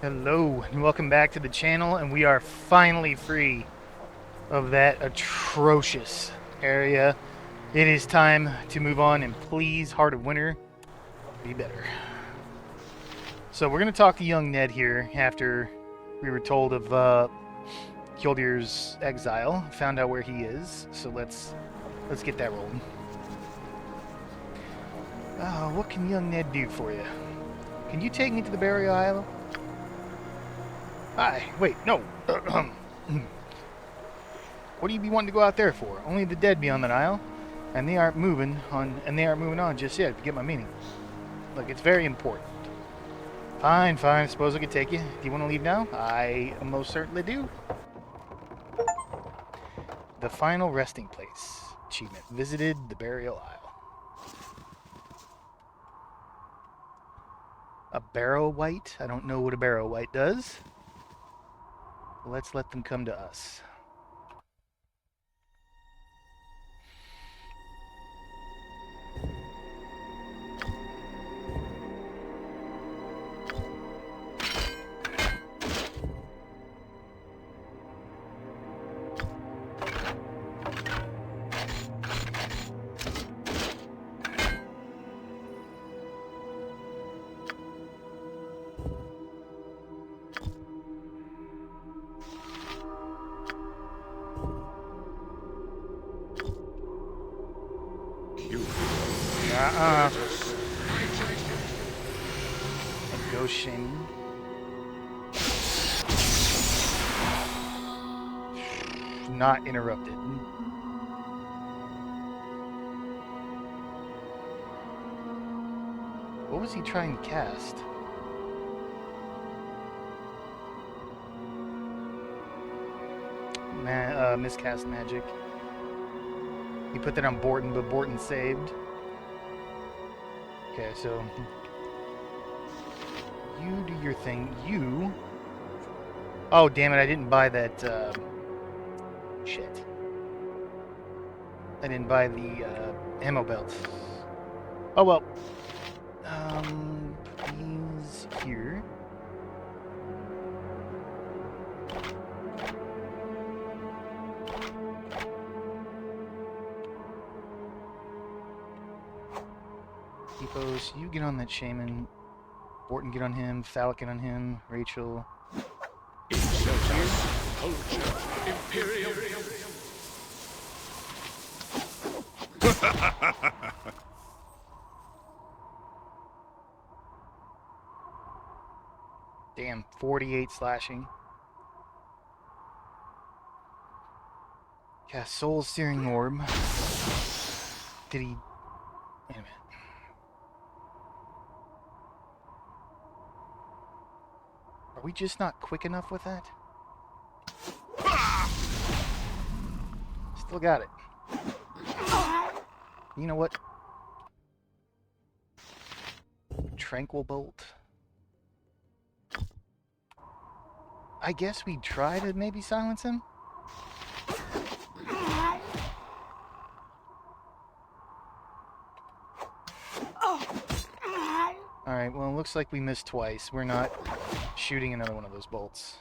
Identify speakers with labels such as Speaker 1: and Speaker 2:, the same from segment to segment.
Speaker 1: Hello and welcome back to the channel, and we are finally free of that atrocious area. It is time to move on, and please, Heart of Winter, be better. So we're going to talk to young Ned here after we were told of Kildear's exile, found out where he is. So let's get that rolling. What can young Ned do for you? Can you take me to the burial isle? Hi, wait, no. What do you be wanting to go out there for? Only the dead be on that isle, and they aren't moving on just yet, if you get my meaning. Look, it's very important. Fine, I suppose I could take you. Do you want to leave now? I most certainly do. The final resting place. Achievement. Visited the burial isle. A barrow wight? I don't know what a barrow wight does. Let's let them come to us. A ghost shaming. Not interrupted. What was he trying to cast? Miscast magic. He put that on Borton, but Borton saved. Okay, so you do your thing. You. Oh, damn it! I didn't buy that. Shit. I didn't buy the ammo belt. Oh well. He's here. Epos, you get on that shaman. Borton, get on him. Falcon, get on him. Rachel.
Speaker 2: Culture, Imperium.
Speaker 1: Damn, 48 slashing. Cast Soul Searing Orb. Did he... Wait a minute. Are we just not quick enough with that? Still got it. You know what? Tranquil Bolt. I guess we'd try to maybe silence him? Alright, well, it looks like we missed twice. We're not shooting another one of those bolts.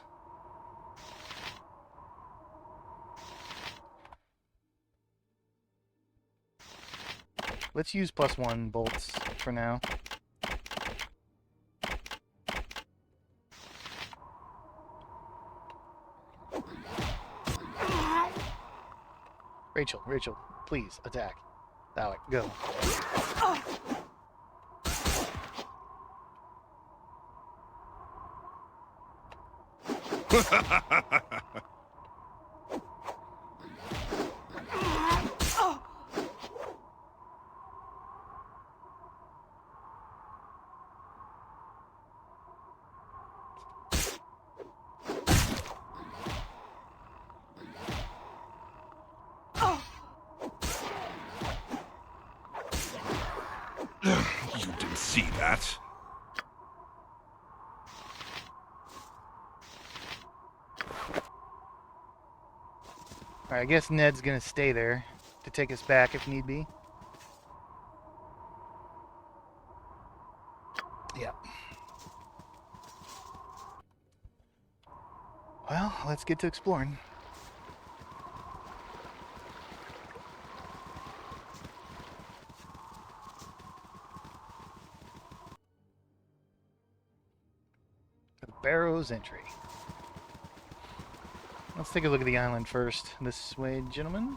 Speaker 1: Let's use +1 bolts for now. Rachel, please, attack. Alec, go.
Speaker 2: You didn't see that.
Speaker 1: Alright, I guess Ned's gonna stay there to take us back if need be. Yeah. Well, let's get to exploring. The Barrows entry. Let's take a look at the island first. This way, gentlemen.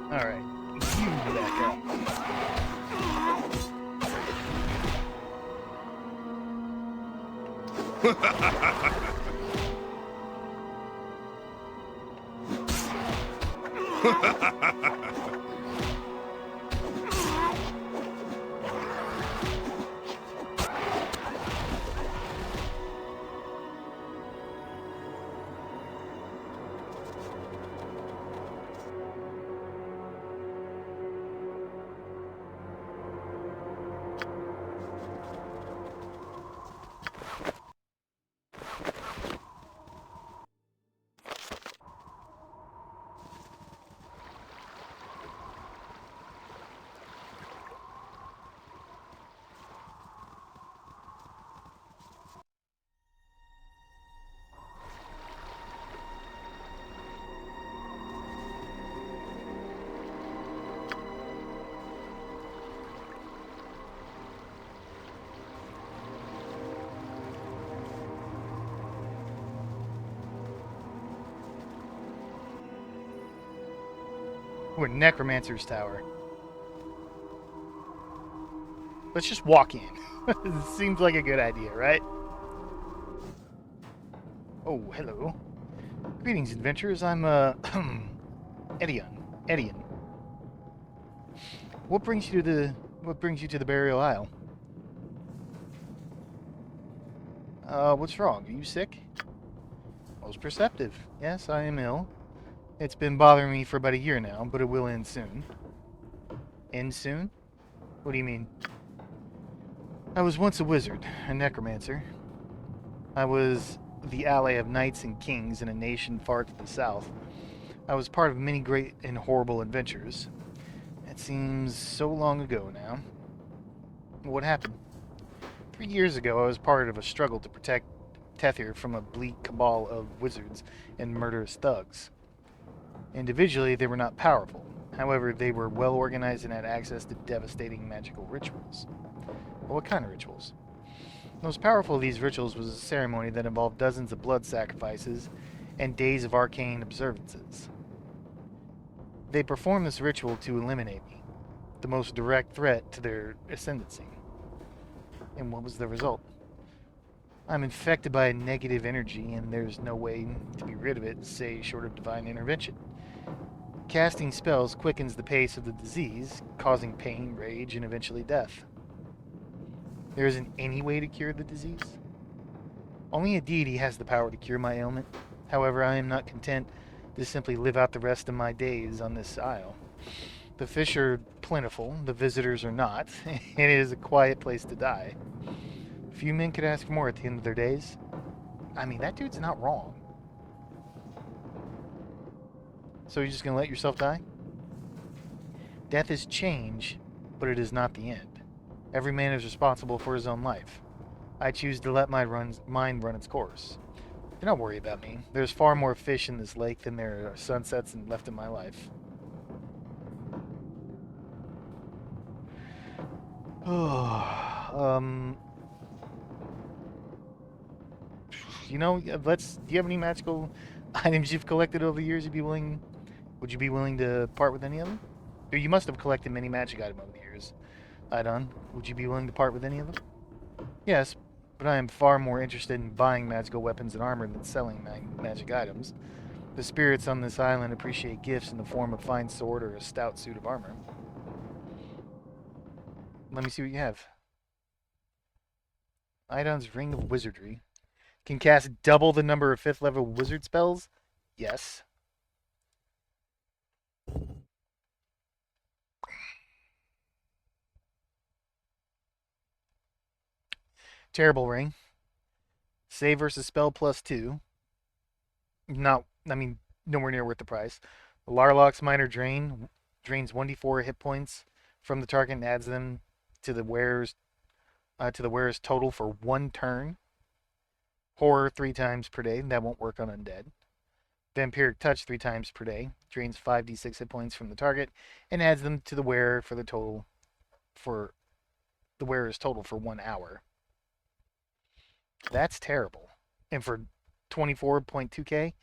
Speaker 1: Alright, you back up. We're at Necromancer's Tower. Let's just walk in. Seems like a good idea, right? Oh, hello. Greetings, adventurers. I'm, Edion. What brings you to the Burial Isle? What's wrong? Are you sick? Most perceptive. Yes, I am ill. It's been bothering me for about a year now, but it will end soon. End soon? What do you mean? I was once a wizard, a necromancer. I was the ally of knights and kings in a nation far to the south. I was part of many great and horrible adventures. It seems so long ago now. What happened? 3 years ago, I was part of a struggle to protect Tethir from a bleak cabal of wizards and murderous thugs. Individually, they were not powerful. However, they were well organized and had access to devastating magical rituals. Well, what kind of rituals? The most powerful of these rituals was a ceremony that involved dozens of blood sacrifices and days of arcane observances. They performed this ritual to eliminate me, the most direct threat to their ascendancy. And what was the result? I'm infected by a negative energy, and there's no way to be rid of it, say, short of divine intervention. Casting spells quickens the pace of the disease, causing pain, rage, and eventually death. There isn't any way to cure the disease. Only a deity has the power to cure my ailment. However, I am not content to simply live out the rest of my days on this isle. The fish are plentiful, the visitors are not, and it is a quiet place to die. Few men could ask for more at the end of their days. I mean, that dude's not wrong. So you're just going to let yourself die? Death is change, but it is not the end. Every man is responsible for his own life. I choose to let my mind run its course. Do not worry about me. There's far more fish in this lake than there are sunsets left in my life. You know, do you have any magical items you've collected over the years would you be willing to part with any of them? Or you must have collected many magic items over the years, Idon. Would you be willing to part with any of them? Yes, but I am far more interested in buying magical weapons and armor than selling magic items. The spirits on this island appreciate gifts in the form of fine sword or a stout suit of armor. Let me see what you have. Idon's Ring of Wizardry. Can cast double the number of 5th level wizard spells? Yes. Terrible Ring. Save versus spell +2. Not, I mean, nowhere near worth the price. Larlock's Minor Drain drains 1d4 hit points from the target and adds them to the wearer's total for 1 turn. Horror 3 times per day. That won't work on Undead. Vampiric Touch 3 times per day. Drains 5d6 hit points from the target and adds them to the wearer for the wearer's total for 1 hour. That's terrible. And for 24.2k,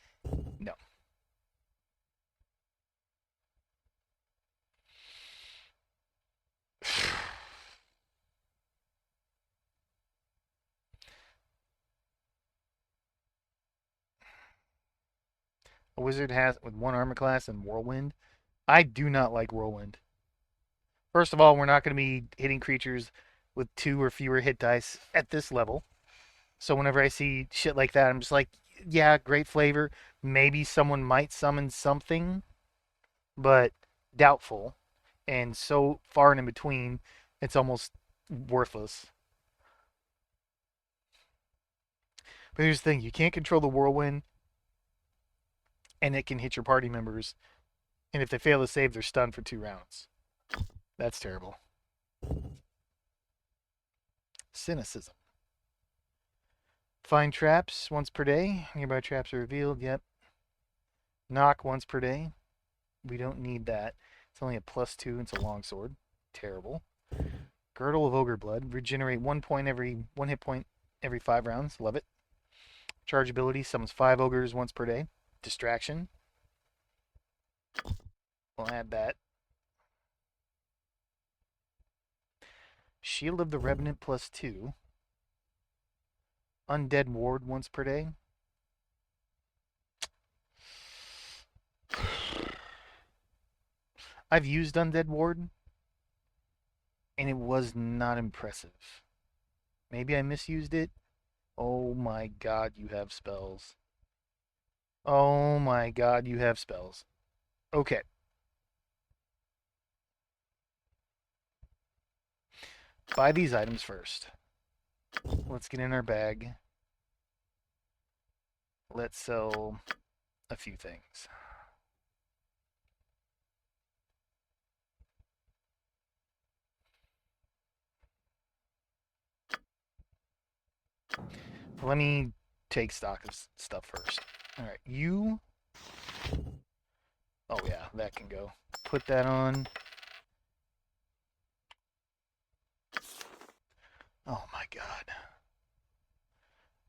Speaker 1: no. A wizard has with 1 armor class and Whirlwind. I do not like Whirlwind. First of all, we're not going to be hitting creatures with 2 or fewer hit dice at this level. So whenever I see shit like that, I'm just like, yeah, great flavor. Maybe someone might summon something, but doubtful. And so far and in between, it's almost worthless. But here's the thing, you can't control the Whirlwind, and it can hit your party members. And if they fail to save, they're stunned for 2 rounds. That's terrible. Cynicism. Find traps once per day. Nearby traps are revealed. Yep. Knock once per day. We don't need that. It's only a +2. It's a longsword. Terrible. Girdle of Ogre Blood. Regenerate 1 hit point every 5 rounds. Love it. Charge ability. Summons 5 ogres once per day. Distraction. We'll add that. Shield of the Revenant +2. Undead Ward once per day. I've used Undead Ward, and it was not impressive. Maybe I misused it. Oh my god, you have spells. Oh my god, you have spells. Okay. Buy these items first. Let's get in our bag. Let's sell a few things. Let me take stock of stuff first. Alright, you... Oh yeah, that can go. Put that on. Oh my god.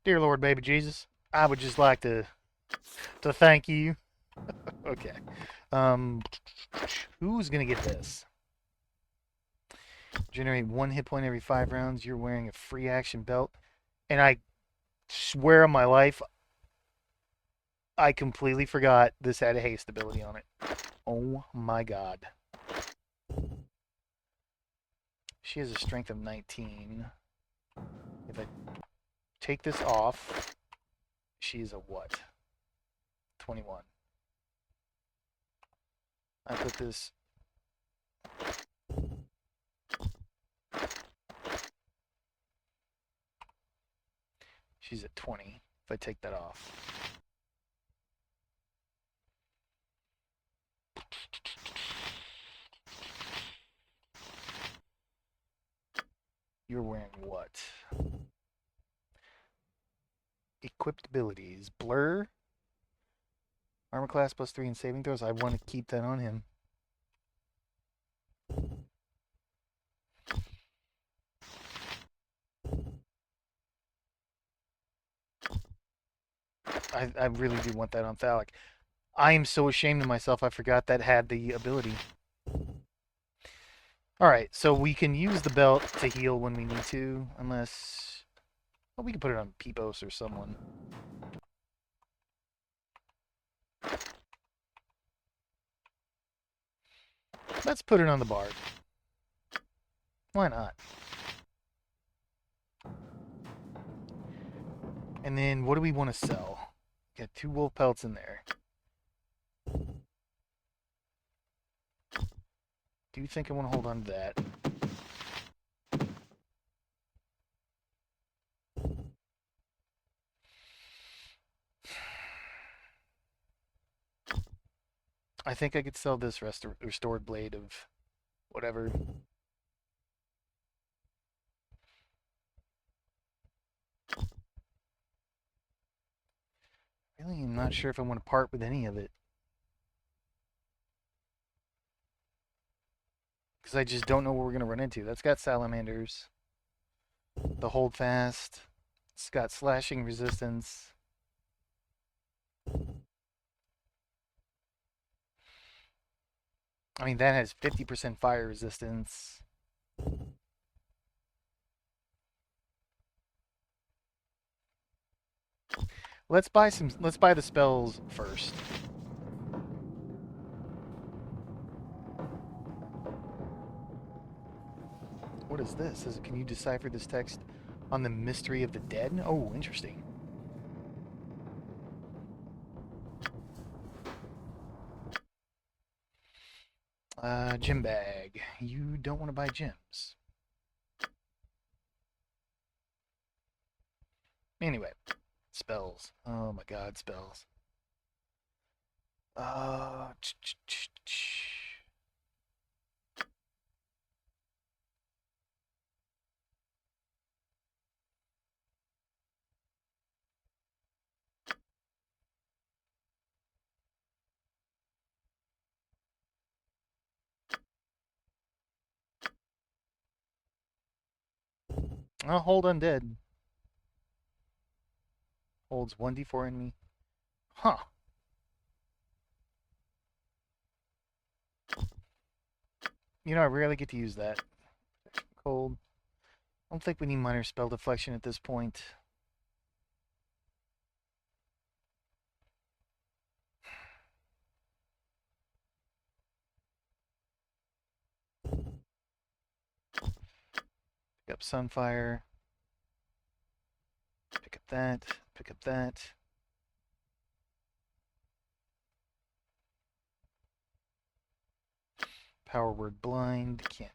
Speaker 1: Dear Lord, baby Jesus, I would just like to thank you. Okay. Who's gonna get this? Generate 1 hit point every 5 rounds. You're wearing a free action belt. And I swear on my life, I completely forgot this had a haste ability on it. Oh my god. She has a strength of 19. If I take this off, she's a what? 21. I put this... She's at 20. If I take that off. You're wearing what? Equipped abilities. Blur. Armor class +3 in saving throws. I want to keep that on him. I really do want that on Thalic. I am so ashamed of myself I forgot that had the ability. Alright, so we can use the belt to heal when we need to, unless... Well, we can put it on Peepos or someone. Let's put it on the bard. Why not? And then what do we want to sell? Got 2 wolf pelts in there. Do you think I want to hold on to that? I think I could sell this restored blade of whatever. Really, I'm not sure if I want to part with any of it. Because I just don't know what we're going to run into. That's got salamanders. The hold fast. It's got slashing resistance. I mean, that has 50% fire resistance. Let's buy the spells first. What is this? Can you decipher this text on the mystery of the dead? Oh, interesting. Gem bag. You don't want to buy gems. Anyway, spells. Oh my god, spells. Uh, I'll hold undead. Holds 1d4 in me. Huh. You know, I rarely get to use that. Cold. I don't think we need minor spell deflection at this point. Pick up Sunfire. Pick up that. Pick up that. Power word blind. Can't.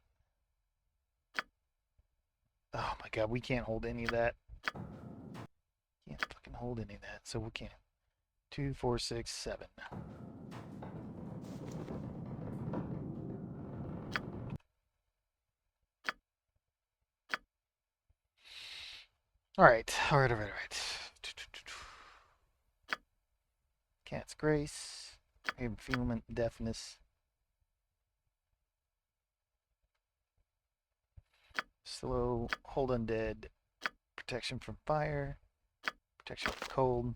Speaker 1: Oh my god, we can't hold any of that. Can't fucking hold any of that, so we can't. 2, 4, 6, 7. Alright. Cat's Grace. Enfeeblement, deafness. Slow, hold undead. Protection from fire. Protection from cold.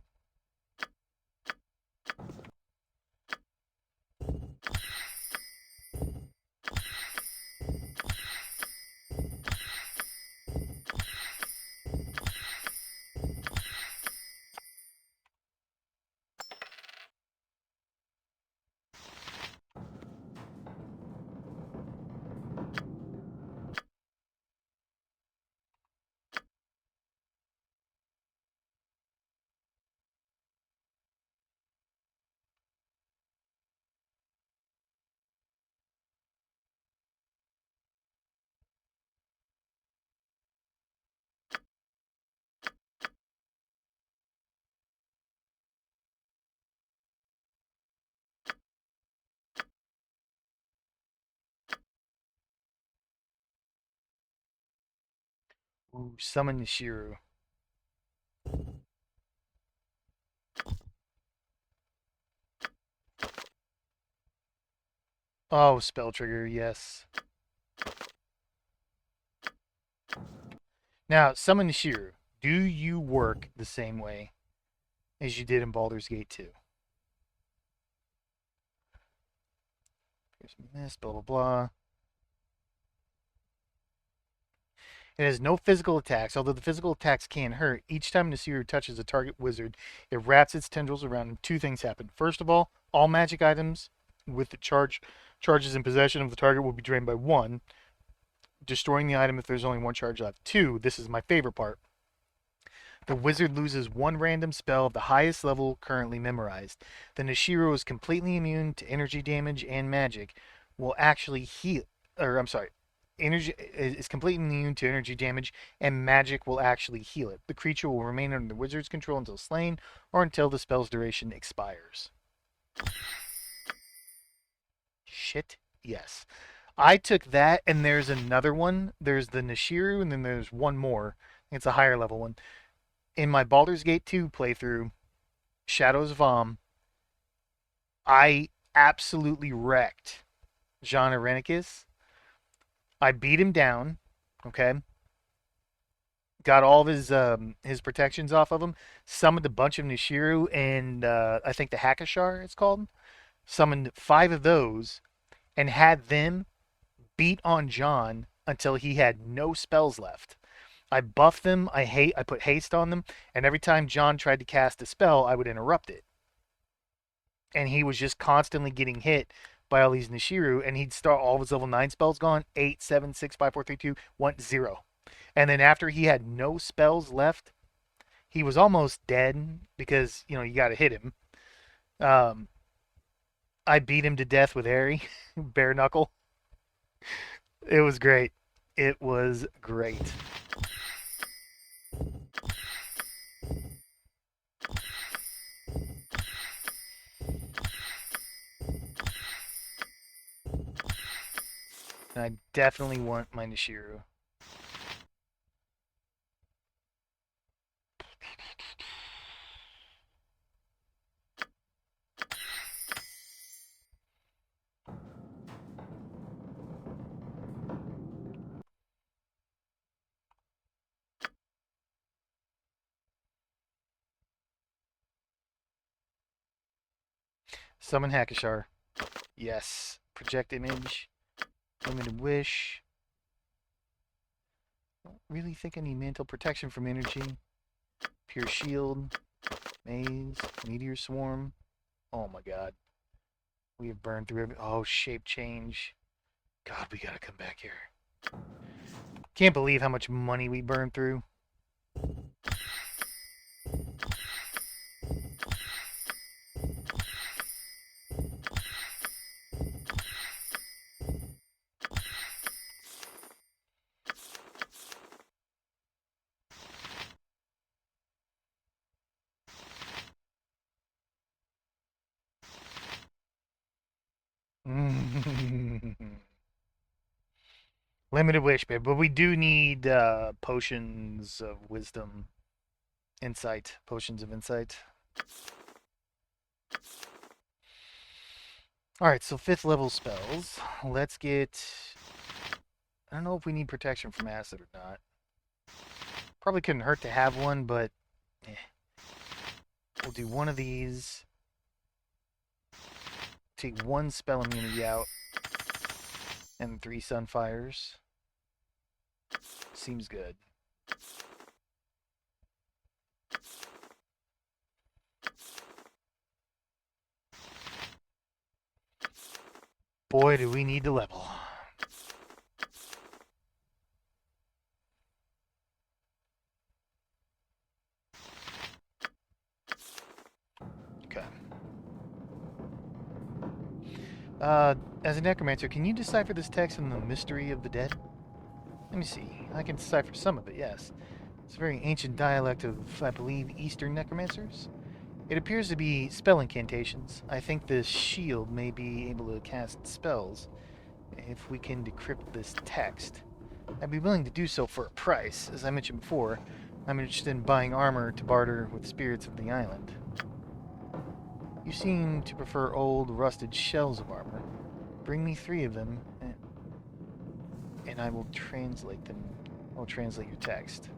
Speaker 1: Ooh, summon Nishiru. Oh, spell trigger, yes. Now, summon Nishiru. Do you work the same way as you did in Baldur's Gate 2? Here's this, blah, blah, blah. It has no physical attacks, although the physical attacks can hurt. Each time Nishiru touches a target wizard, it wraps its tendrils around and 2 things happen. First of all magic items with the charge Charges in possession of the target will be drained by 1, destroying the item if there's only 1 charge left. 2, this is my favorite part. The wizard loses 1 random spell of the highest level currently memorized. The Nishiro is completely immune to energy damage and magic. Will actually heal, or I'm sorry, energy is completely immune to energy damage and magic will actually heal it. The creature will remain under the wizard's control until slain or until the spell's duration expires. Shit, yes. I took that, and there's another one. There's the Nishiru, and then there's one more. It's a higher level one. In my Baldur's Gate 2 playthrough, Shadows of Om, I absolutely wrecked John Irenicus. I beat him down, okay? Got all of his protections off of him. Summoned a bunch of Nishiru and I think the Hackashar it's called. Summoned 5 of those and had them beat on John until he had no spells left. I buffed them. I put haste on them, and every time John tried to cast a spell, I would interrupt it. And he was just constantly getting hit by all these Nishiru, and he'd start all of his level 9 spells gone 8, 7, 6, 5, 4, 3, 2, 1, 0. And then after he had no spells left, he was almost dead because, you got to hit him. I beat him to death with Airy, bare knuckle. It was great. It was great. And I definitely want my Nishiru. Summon Hackashar. Yes. Project image. Limited wish. Really think I need mantle protection from energy. Pure shield. Maze. Meteor swarm. Oh my god. We have burned through every. Oh, shape change. God, we gotta come back here. Can't believe how much money we burned through. Limited wish, babe, but we do need potions of wisdom, insight, potions of insight. All right, so 5th level spells. Let's get. I don't know if we need protection from acid or not. Probably couldn't hurt to have one, but we'll do one of these. Take 1 spell immunity out, and 3 sunfires. Seems good. Boy, do we need to level. Okay. As a necromancer, can you decipher this text in the mystery of the dead? Let me see. I can decipher some of it, yes. It's a very ancient dialect of, I believe, Eastern necromancers. It appears to be spell incantations. I think the shield may be able to cast spells if we can decrypt this text. I'd be willing to do so for a price. As I mentioned before, I'm interested in buying armor to barter with spirits of the island. You seem to prefer old, rusted shells of armor. Bring me 3 of them, and I will translate them. I'll translate your text.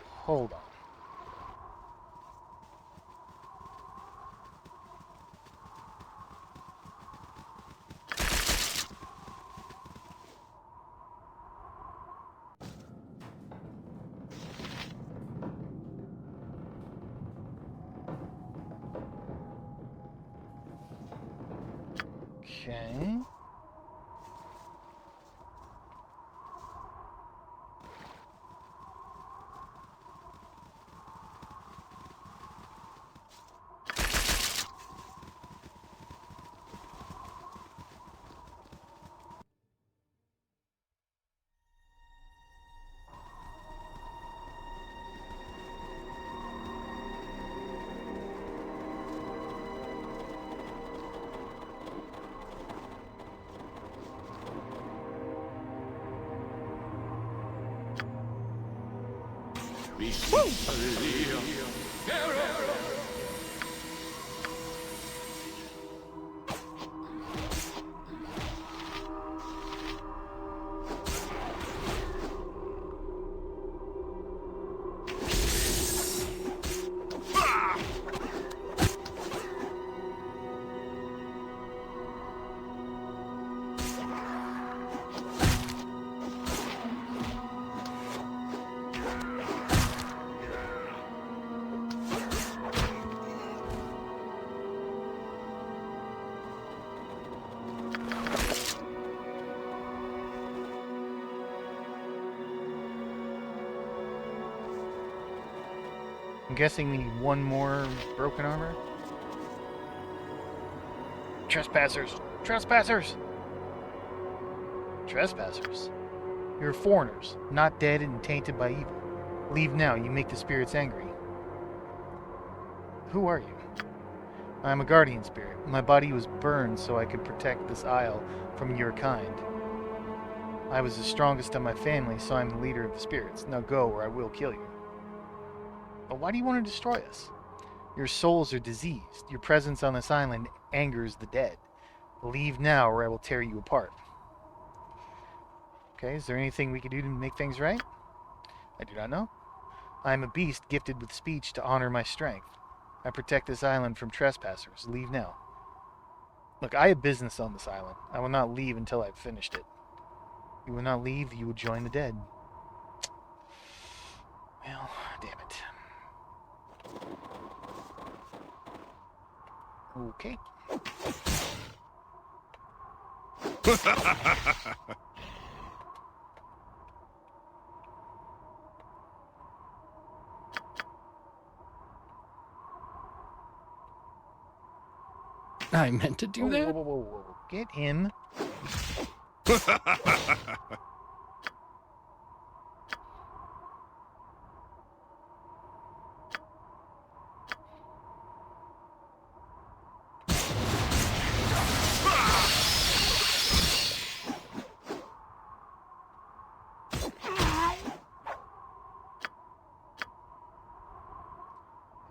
Speaker 1: Hold on. Okay. I'm guessing we need one more broken armor. Trespassers! Trespassers! Trespassers? You're foreigners, not dead and tainted by evil. Leave now, you make the spirits angry. Who are you? I am a guardian spirit. My body was burned so I could protect this isle from your kind. I was the strongest of my family, so I'm the leader of the spirits. Now go, or I will kill you. But why do you want to destroy us? Your souls are diseased. Your presence on this island angers the dead. Leave now, or I will tear you apart. Okay, is there anything we can do to make things right? I do not know. I am a beast gifted with speech to honor my strength. I protect this island from trespassers. Leave now. Look, I have business on this island. I will not leave until I've finished it. You will not leave, you will join the dead. Well, damn it. Okay.
Speaker 3: I meant to do that?
Speaker 1: Whoa. Get him.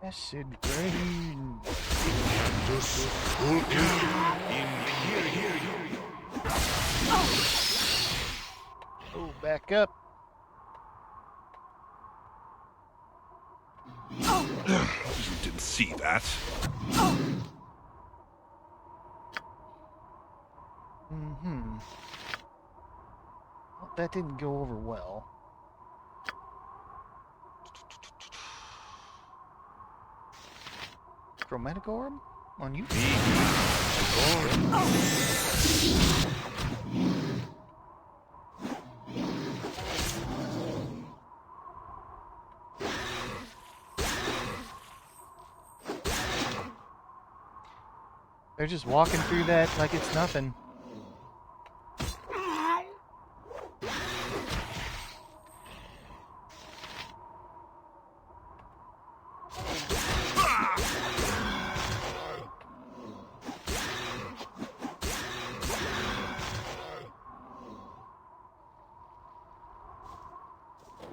Speaker 1: Acid rain. Oh, back up.
Speaker 2: You didn't see that.
Speaker 1: Mm-hmm. Well, that didn't go over well. Chromatic orb? On you? They're just walking through that like it's nothing.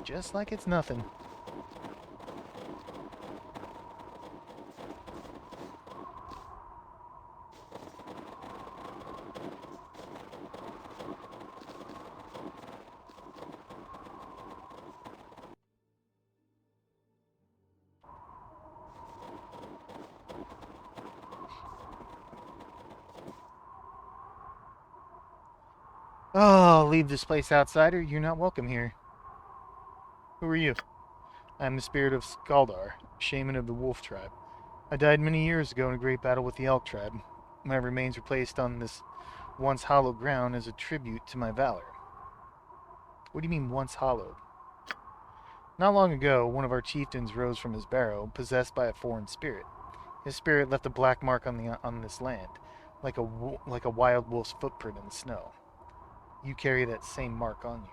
Speaker 1: Just like it's nothing. Oh, leave this place, outsider. You're not welcome here. Who are you? I am the spirit of Skaldar, shaman of the wolf tribe. I died many years ago in a great battle with the elk tribe. My remains were placed on this once hallowed ground as a tribute to my valor. What do you mean once hallowed? Not long ago, one of our chieftains rose from his barrow, possessed by a foreign spirit. His spirit left a black mark on this land, like a wild wolf's footprint in the snow. You carry that same mark on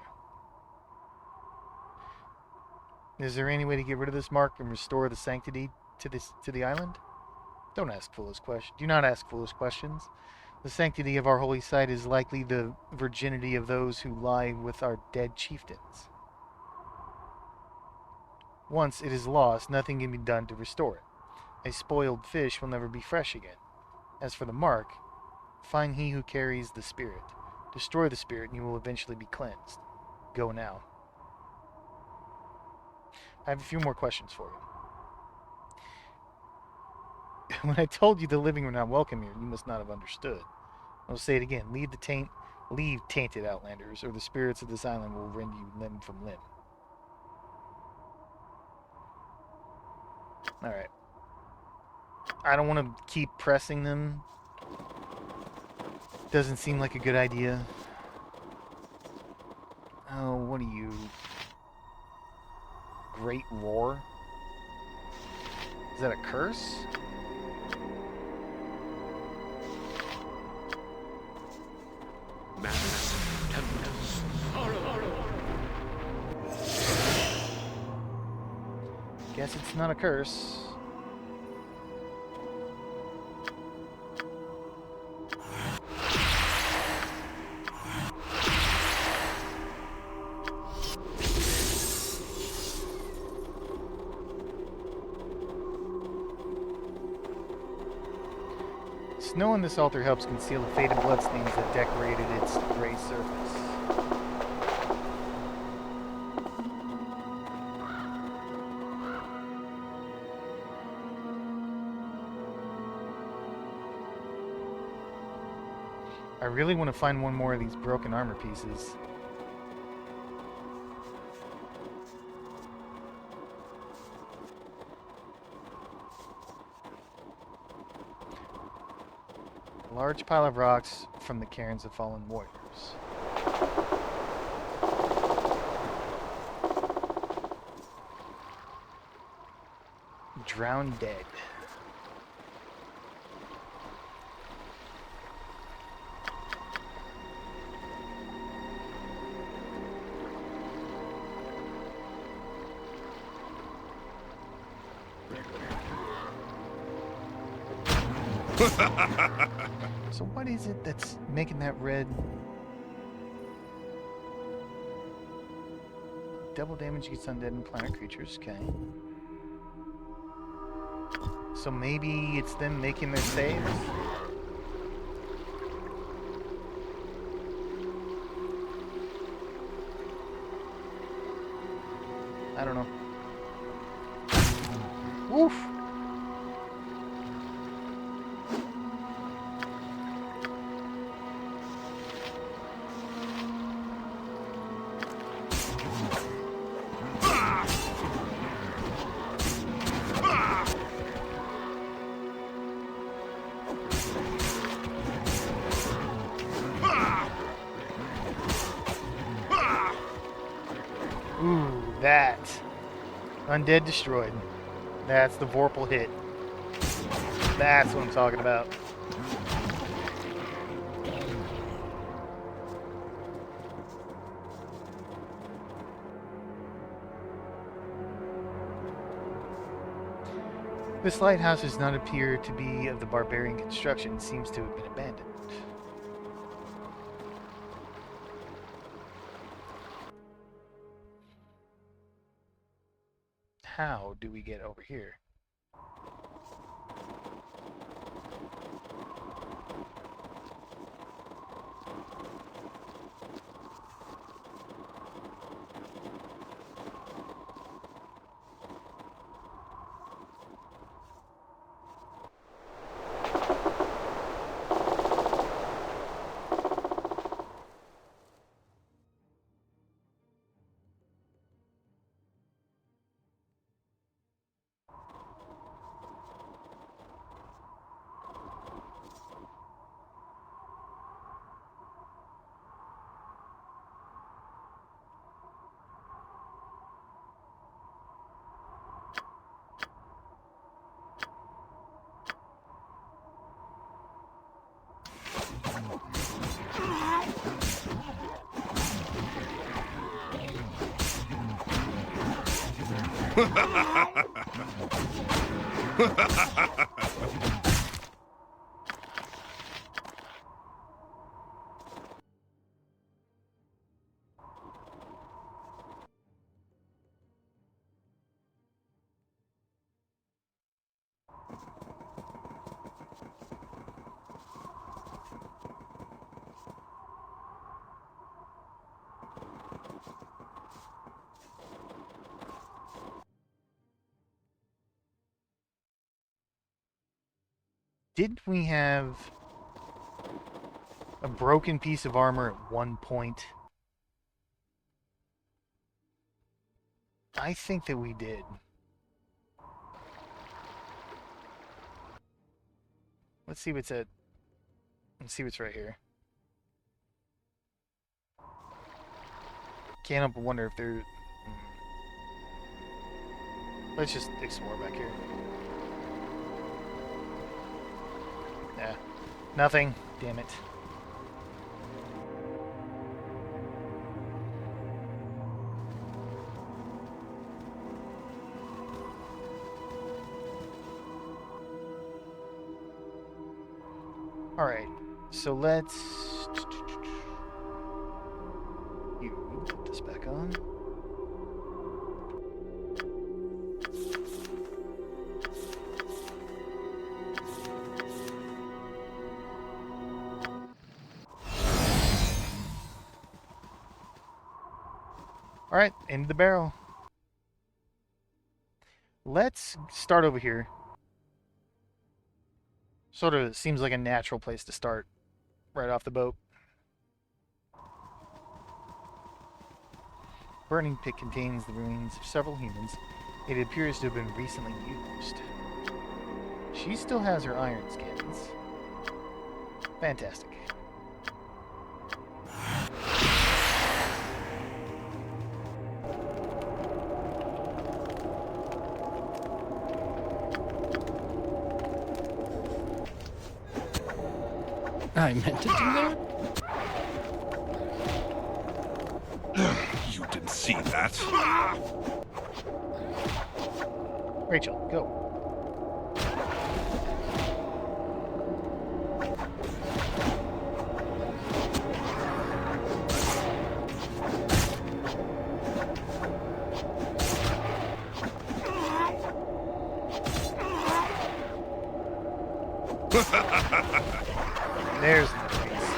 Speaker 1: you. Is there any way to get rid of this mark and restore the sanctity to the island? Don't ask foolish questions. Do not ask foolish questions. The sanctity of our holy site is likely the virginity of those who lie with our dead chieftains. Once it is lost, nothing can be done to restore it. A spoiled fish will never be fresh again. As for the mark, find he who carries the spirit. Destroy the spirit and you will eventually be cleansed. Go now. I have a few more questions for you. When I told you the living were not welcome here, you must not have understood. I will say it again. Leave tainted outlanders, or the spirits of this island will rend you limb from limb. Alright. I don't want to keep pressing them. Doesn't seem like a good idea. Oh, what are you? Great Roar? Is that a curse? Guess it's not a curse. Snow on this altar helps conceal the faded bloodstains that decorated its gray surface. I really want to find one more of these broken armor pieces. A large pile of rocks from the cairns of fallen warriors. Drowned dead. So what is it that's making that red? Double damage against undead and planet creatures, okay. So maybe it's them making their saves? I don't know. Woof! Ooh, that. Undead destroyed. That's the Vorpal hit. That's what I'm talking about. This lighthouse does not appear to be of the barbarian construction. It seems to have been abandoned. How do we get over here? Didn't we have a broken piece of armor at one point? I think that we did. Let's see what's at. Let's see what's right here. Can't help but wonder if there. Let's just explore back here. Nah, nothing. Damn it. Alright, so let's... You put this back on. Alright, into the barrel. Let's start over here. Sort of seems like a natural place to start, right off the boat. Burning pit contains the remains of several humans. It appears to have been recently used. She still has her iron skins. Fantastic.
Speaker 3: I meant to do that?
Speaker 2: You didn't see that.
Speaker 1: Rachel, go. There's the piece.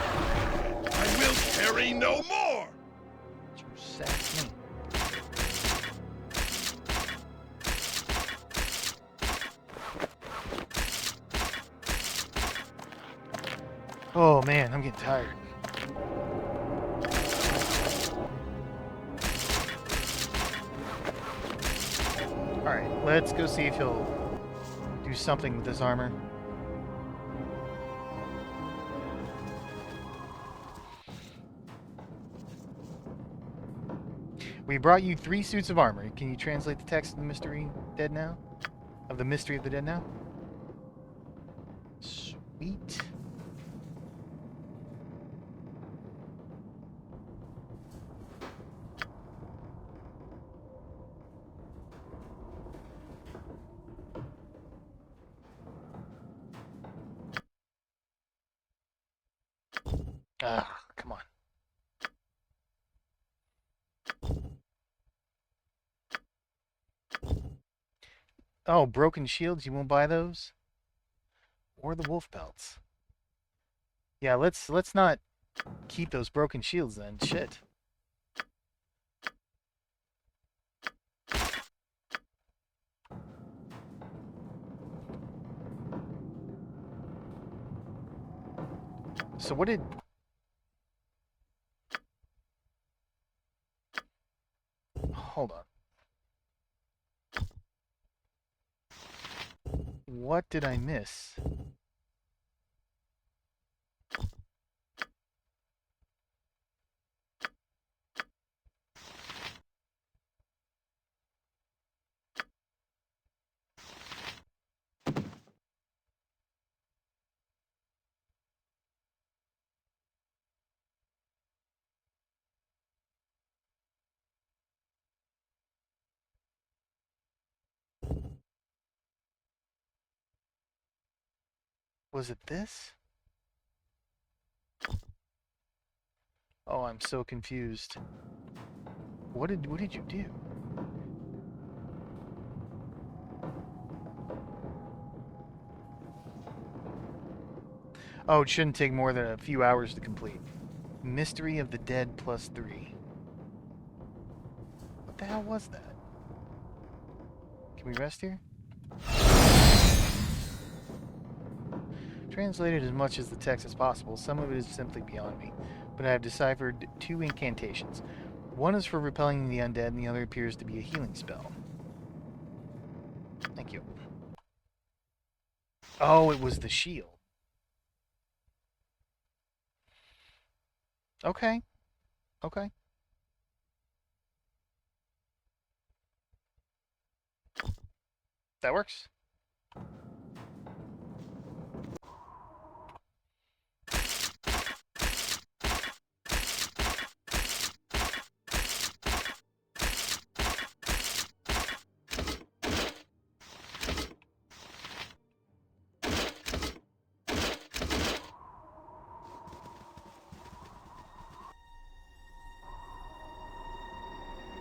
Speaker 2: I will carry no more.
Speaker 1: You sacked me. Oh man, I'm getting tired. Alright, let's go see if he'll do something with this armor. We brought you 3 suits of armor. Can you translate the text of the mystery dead now? Of the mystery of the dead now? Sweet. Ah, come on. Oh, broken shields, you won't buy those? Or the wolf belts. Yeah, let's not keep those broken shields then. Shit. So what did... Hold on. What did I miss? Was it this? Oh, I'm so confused. What did you do? Oh, it shouldn't take more than a few hours to complete. Mystery of the Dead +3. What the hell was that? Can we rest here? Translated as much as the text as possible, some of it is simply beyond me, but I have deciphered 2 incantations. One is for repelling the undead, and the other appears to be a healing spell. Thank you. Oh, it was the shield. Okay. Okay. That works.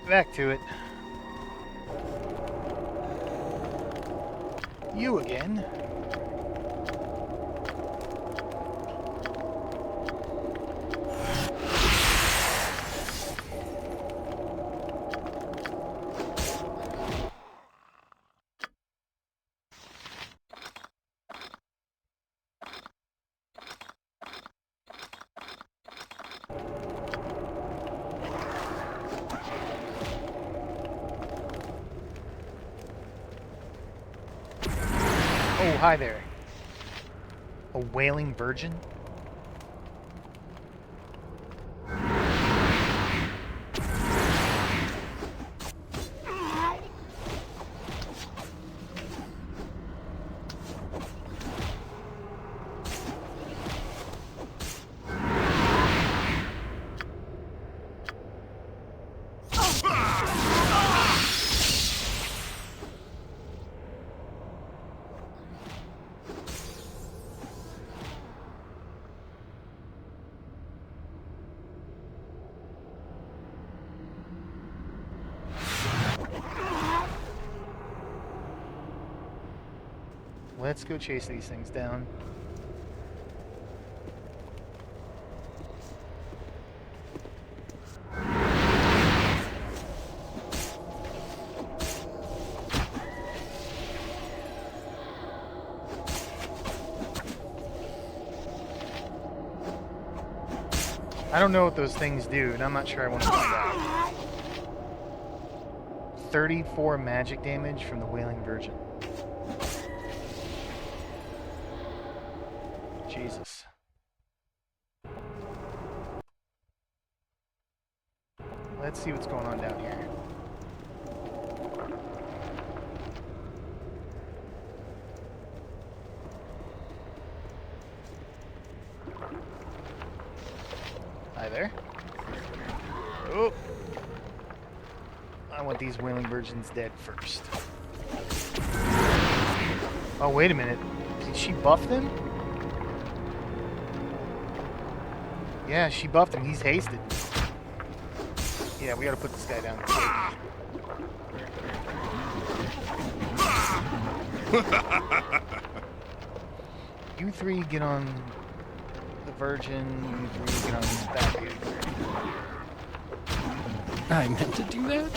Speaker 1: Back to it. You again. Oh, hi there. A wailing virgin? Let's go chase these things down. I don't know what those things do, and I'm not sure I want to find out. 34 magic damage from the Wailing Virgin. Jesus. Let's see what's going on down here. Hi there. Oh! I want these Wailing Virgins dead first. Oh, wait a minute. Did she buff them? Yeah, she buffed him. He's hasted. Yeah, we gotta put this guy down quick. You three get on the Virgin. You three get on that dude.
Speaker 3: I meant to do that?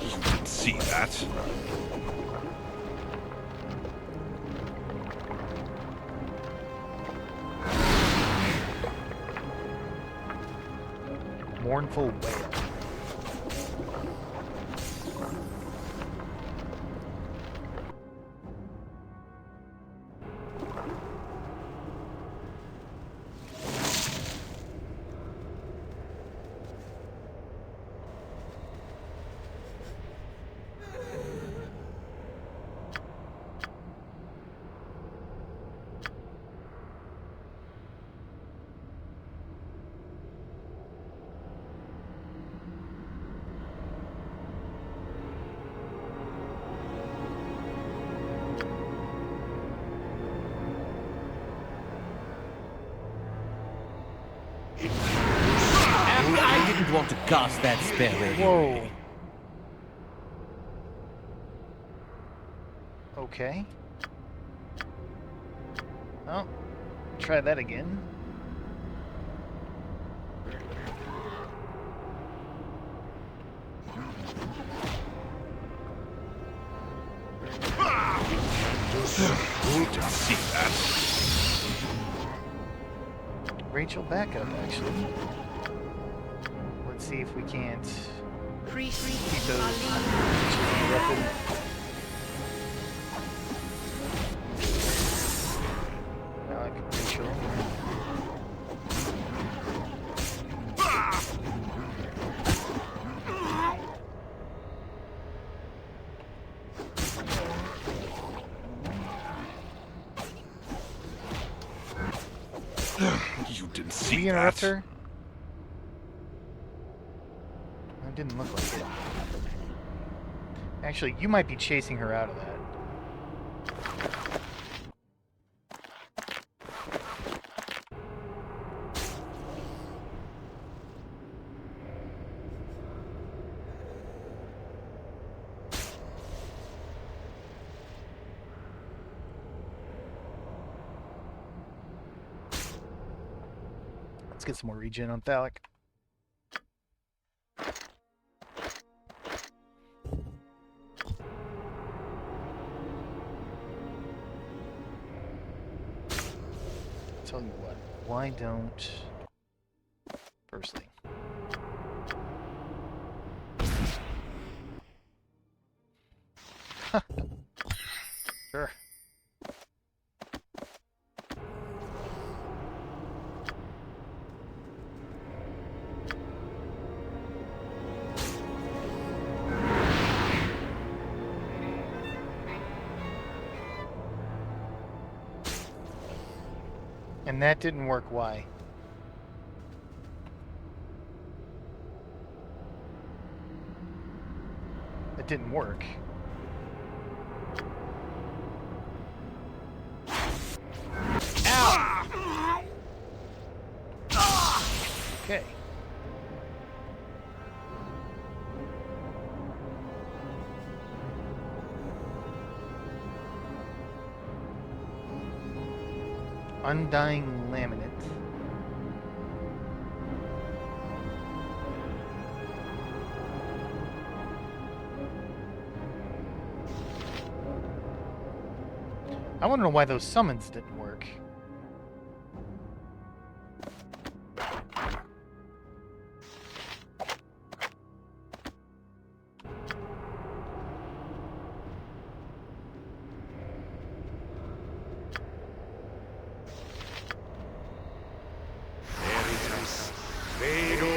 Speaker 2: You can see that.
Speaker 1: Mournful wail.
Speaker 4: want to cast that spell
Speaker 1: Whoa.
Speaker 4: anyway.
Speaker 1: Okay. Oh, try that again.
Speaker 2: Didn't see that.
Speaker 1: Rachel, back up, actually. Let's see if we can't keep those creatures interrupted. I like Rachel.
Speaker 2: You didn't
Speaker 1: Did
Speaker 2: see
Speaker 1: we interrupt
Speaker 2: that.
Speaker 1: her? It didn't look like it. Actually, you might be chasing her out of that. Let's get some more regen on Thalic. Tell you what, why don't... Firstly. Sure. And that didn't work, why? It didn't work. Ow! Okay. Undying Laminate. I want to know why those summons didn't work.
Speaker 2: Veritas. Vero.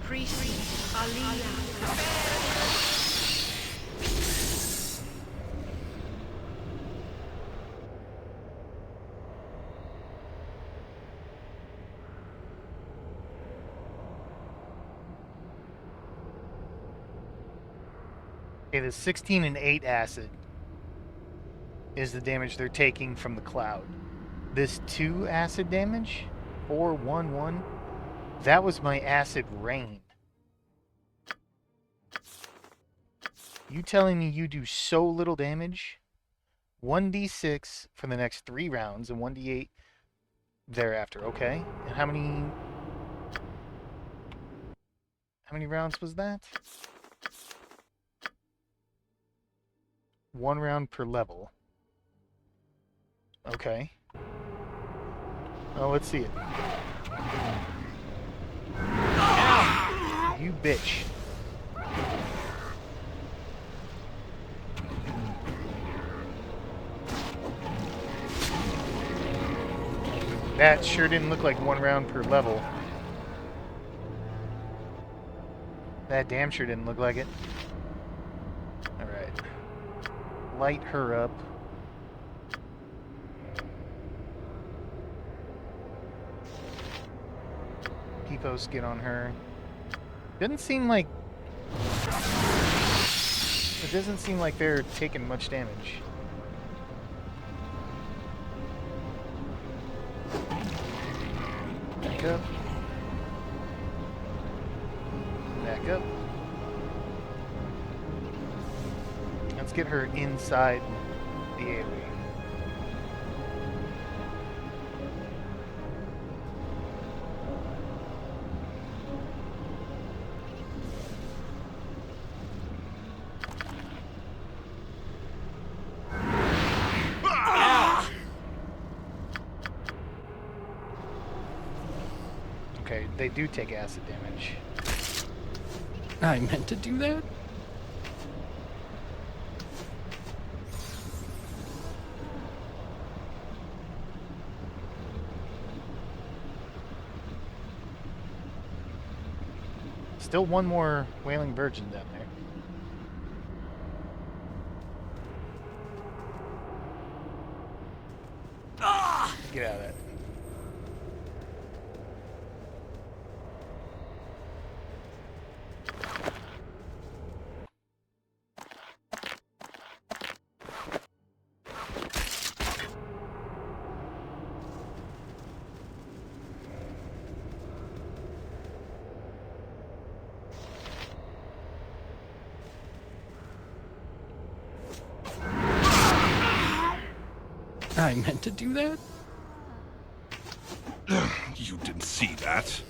Speaker 5: Priest Alia.
Speaker 1: Okay, the 16 and 8 acid is the damage they're taking from the cloud. This 2 acid damage, 4, 1, 1, that was my acid rain. You telling me you do so little damage? 1d6 for the next 3 rounds and 1d8 thereafter, okay? And how many How many rounds was that? 1 round per level. Okay. Oh, let's see it. You bitch. That sure didn't look like 1 round per level. That damn sure didn't look like it. Alright. Light her up. Pipos get on her. Doesn't seem like... It doesn't seem like they're taking much damage. Back up. Back up. Let's get her inside the AoE. Okay, they do take acid damage.
Speaker 3: I meant to do that?
Speaker 1: Still one more Wailing Virgin down there. Get out of that.
Speaker 3: I meant to do that?
Speaker 2: You didn't see that.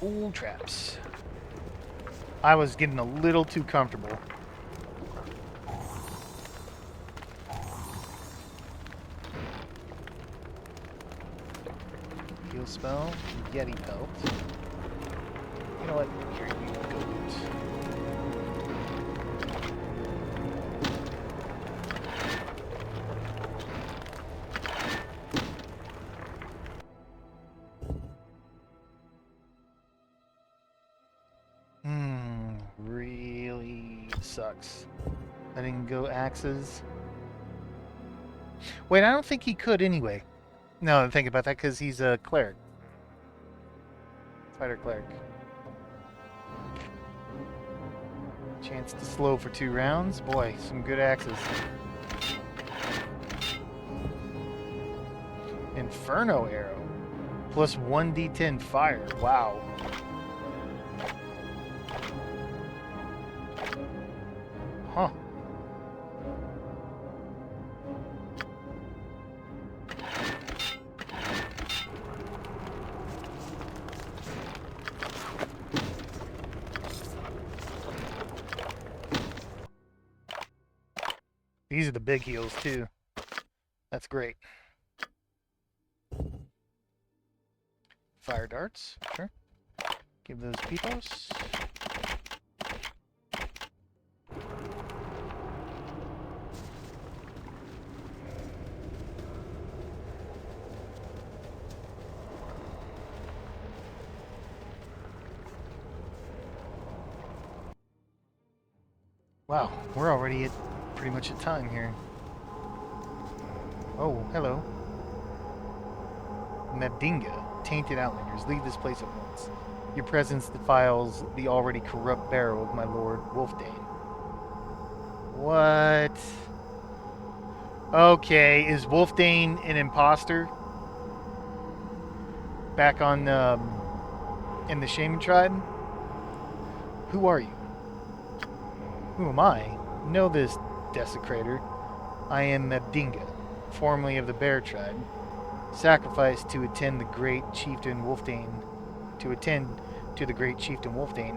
Speaker 1: Ooh, traps. I was getting a little too comfortable. Heal spell, Yeti pelt. You know what? Here, you go loot. Really sucks. I didn't go axes. Wait, I don't think he could anyway. No, think about that because he's a cleric. Fighter cleric. Chance to slow for 2 rounds. Boy, some good axes. Inferno arrow. Plus 1d10 fire. Wow. Huh. These are the big heals too. That's great. Fire darts, sure. Give those pipos. Wow, we're already at pretty much at time here. Oh, hello. Mebdinga, tainted outlanders, leave this place at once. Your presence defiles the already corrupt barrow of my lord Wolfdane. What? Okay, is Wolfdane an imposter? Back on, in the Shaman tribe? Who are you? Who am I? Know this, desecrator. I am Mebdinga, formerly of the Bear tribe, sacrificed to attend the great chieftain Wolfdane,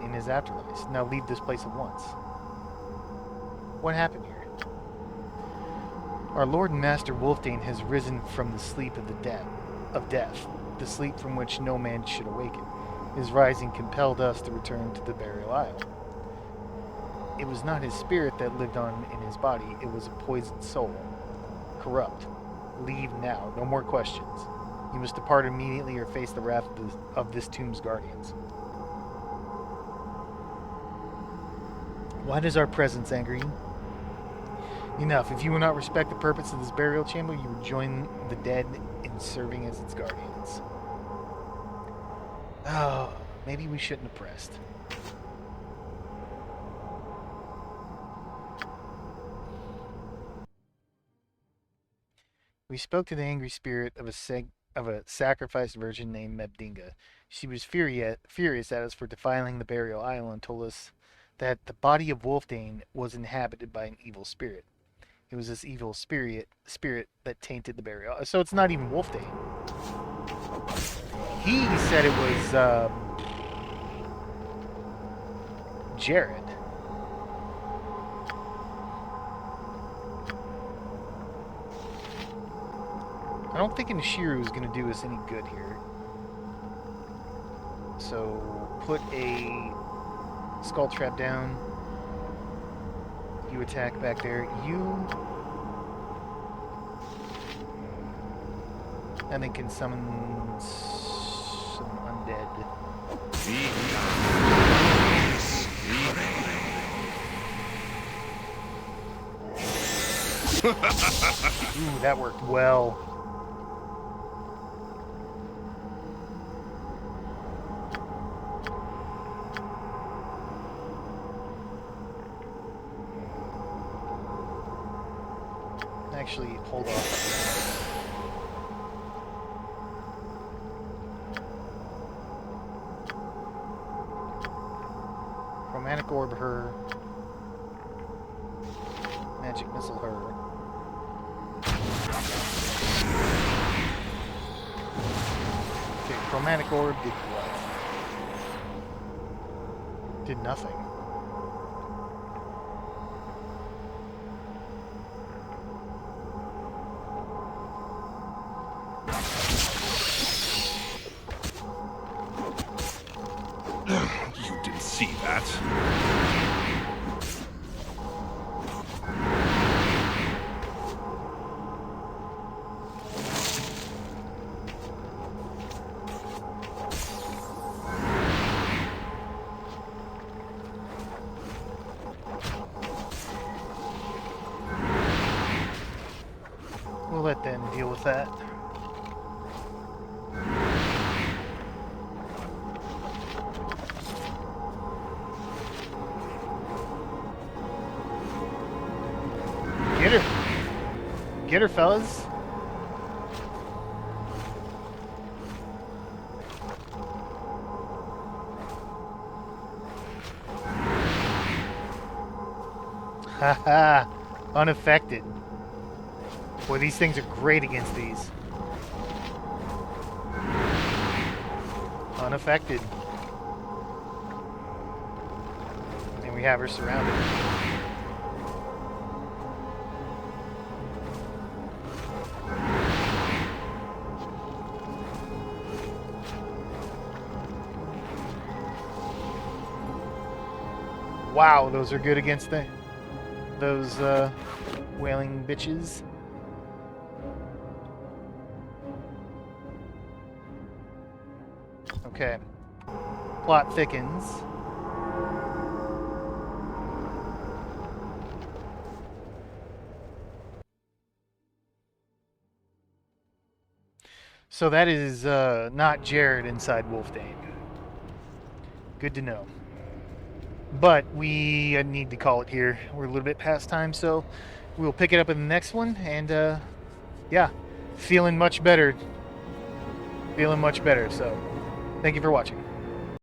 Speaker 1: in his afterlife. Now leave this place at once. What happened here? Our Lord and Master Wolfdane has risen from the sleep of death, the sleep from which no man should awaken. His rising compelled us to return to the burial isle. It was not his spirit that lived on in his body, it was a poisoned soul. Corrupt. Leave now, no more questions. You must depart immediately or face the wrath of this tomb's guardians. Why does our presence anger you? Enough. If you will not respect the purpose of this burial chamber, you will join the dead in serving as its guardians. Oh, maybe we shouldn't have pressed. We spoke to the angry spirit of a sacrificed virgin named Mebdinga. She was furious at us for defiling the burial isle and told us that the body of Wolfdane was inhabited by an evil spirit. It was this evil spirit that tainted the burial. So it's not even Wolfdane. He said it was Jared. I don't think Nishiru is going to do us any good here. So put a skull trap down. You attack back there. You... and then can summon some undead. Ooh, that worked well. Actually, hold off. Chromatic orb her. Magic missile her. Okay, chromatic orb did what? Did nothing.
Speaker 2: You didn't see that.
Speaker 1: We'll let them deal with that. Get her. Get her, fellas. Haha. Unaffected. Boy, these things are great against these. Unaffected. And we have her surrounded. Wow, those are good against those wailing bitches. Okay. Plot thickens. So that is not Jared inside Wolfdane. Good to know. But we need to call it here. We're a little bit past time, so we'll pick it up in the next one. And yeah, feeling much better. Feeling much better. So thank you for watching.